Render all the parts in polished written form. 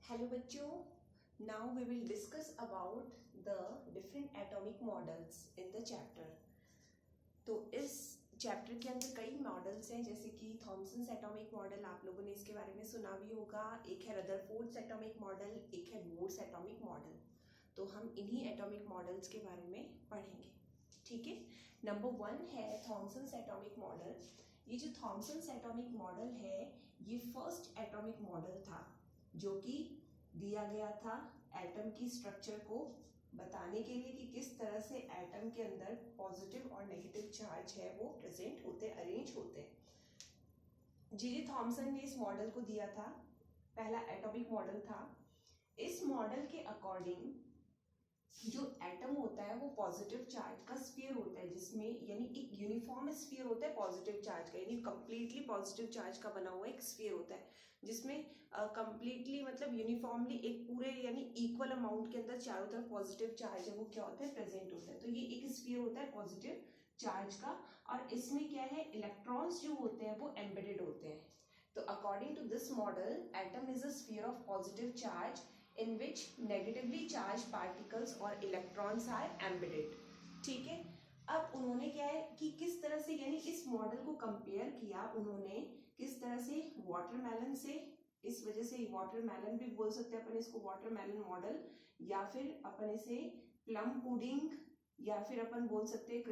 Hello बच्चों, now we will discuss about the different atomic models in the chapter. तो इस chapter के अंदर कई मॉडल्स हैं, जैसे कि थॉमसन्स एटॉमिक मॉडल, आप लोगों ने इसके बारे में सुना भी होगा। एक है रदरफोर्ड्स एटॉमिक मॉडल, एक है बोर्स एटॉमिक मॉडल। तो हम इन्हीं एटॉमिक मॉडल्स के बारे में पढ़ेंगे, ठीक है। नंबर 1 है थॉमसन्स एटॉमिक मॉडल। ये जो थॉमसन्स एटॉमिक मॉडल है, ये फर्स्ट एटॉमिक मॉडल था जो कि दिया गया था एटम की स्ट्रक्चर को बताने के लिए कि किस तरह से एटम के अंदर पॉजिटिव और नेगेटिव चार्ज है वो प्रेजेंट होते, अरेंज होते। जी थॉमसन ने इस मॉडल को दिया था, पहला एटॉमिक मॉडल था। इस मॉडल के अकॉर्डिंग जो एटम होता है वो पॉजिटिव चार्ज का स्फीयर होता है, जिसमें यानी एक यूनिफॉर्म स्फीयर होता है पॉजिटिव चार्ज का, यानी कंप्लीटली पॉजिटिव चार्ज का बना हुआ एक स्फीयर होता है, जिसमें कंप्लीटली मतलब यूनिफॉर्मली एक पूरे यानी इक्वल अमाउंट के अंदर चारों तरफ पॉजिटिव चार्ज है वो क्या होता है, प्रेजेंट होता है। तो ये एक स्फीयर होता है पॉजिटिव चार्ज का, और इसमें क्या है, इलेक्ट्रॉन्स जो होते हैं वो एम्बेडेड होते हैं। तो according to this model, atom is a sphere of positive charge in which negatively charged particles और electrons are embedded, ठीक है। अब उन्होंने क्या है कि किस तरह से, यानी इस मॉडल को कंपेयर किया उन्होंने किस तरह से वाटरमेलन से। इस वजह से वाटरमेलन भी बोल सकते हैं अपन इसको, वाटरमेलन मॉडल, या फिर अपन इसे प्लम पुडिंग, या फिर अपन बोल सकते हैं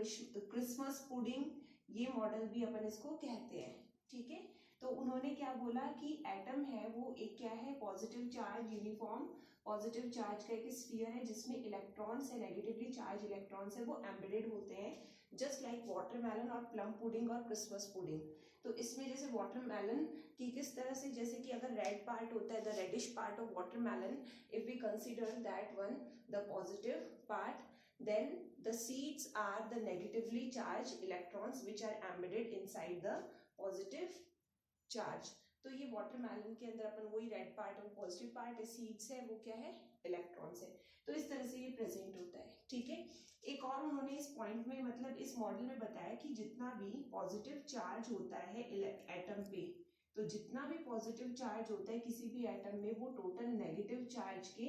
क्रिसमस पुडिंग, ये मॉडल भी अपन इसको कहते हैं, ठीक है। तो उन्होंने क्या बोला कि एटम है वो एक क्या है, positive charge, uniform positive charge का एक स्फीयर है जिसमें इलेक्ट्रॉन्स है, नेगेटिवली चार्ज इलेक्ट्रॉन्स है वो एम्बेडेड होते हैं, जस्ट लाइक वाटरमेलन और प्लम पुडिंग और क्रिसमस पुडिंग। तो इसमें जैसे वाटरमेलन की किस तरह से, जैसे कि अगर रेड पार्ट होता है, the reddish part of watermelon, if we consider that one the positive part, then the seeds are the negatively charged electrons which are embedded inside the positive charge. तो ये वाटरमेलन के अंदर अपन वही red part और positive part है, seeds है, वो क्या है, इलेक्ट्रॉन्स है। तो इस तरह से ये प्रेजेंट होता है, ठीक है। एक और उन्होंने इस पॉइंट में मतलब इस मॉडल में बताया कि जितना भी पॉजिटिव चार्ज होता है एटम पे, तो जितना भी पॉजिटिव चार्ज होता है किसी भी एटम में, वो टोटल नेगेटिव चार्ज के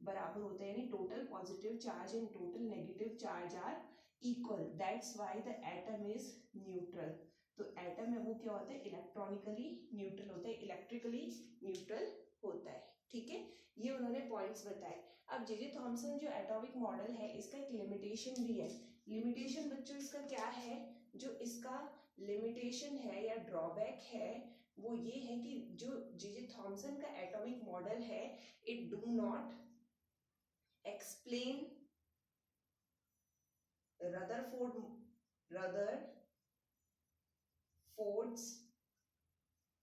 बराबर होता है, यानी total positive charge and total negative charge are equal, that's why the atom is neutral. तो एटम है वो क्या होता है, इलेक्ट्रॉनिकली न्यूट्रल होता है, इलेक्ट्रिकली न्यूट्रल होता है, ठीक है। ये उन्होंने पॉइंट्स बताए। अब जे थॉमसन जो एटॉमिक मॉडल है, इसका एक लिमिटेशन भी है। लिमिटेशन बच्चों इसका क्या है, जो इसका लिमिटेशन है या ड्रॉबैक है वो ये है कि जो जे थॉमसन का एटॉमिक मॉडल है, it do not explain Rutherford's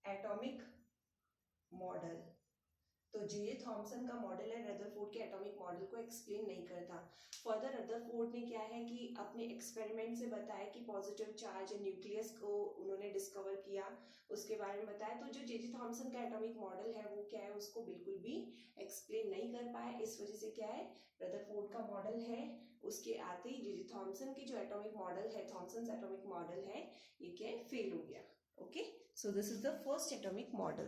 atomic model. तो जे थॉमसन का मॉडल है रदरफोर्ड के एटॉमिक मॉडल को एक्सप्लेन नहीं करता। फर्दर रदरफोर्ड ने क्या है कि अपने एक्सपेरिमेंट से बताया कि पॉजिटिव चार्ज न्यूक्लियस को उन्होंने डिस्कवर किया, उसके बारे में बताया। तो जो जे थॉमसन का एटॉमिक मॉडल है वो क्या है, उसको बिल्कुल भी एक्सप्लेन नहीं कर पाए। इस वजह से क्या है, रदरफोर्ड का मॉडल है उसके आते ही जे थॉमसन की जो एटॉमिक मॉडल है, थॉमसन एटॉमिक मॉडल है, ये क्या है, फेल हो गया। Okay, so this is the first atomic model.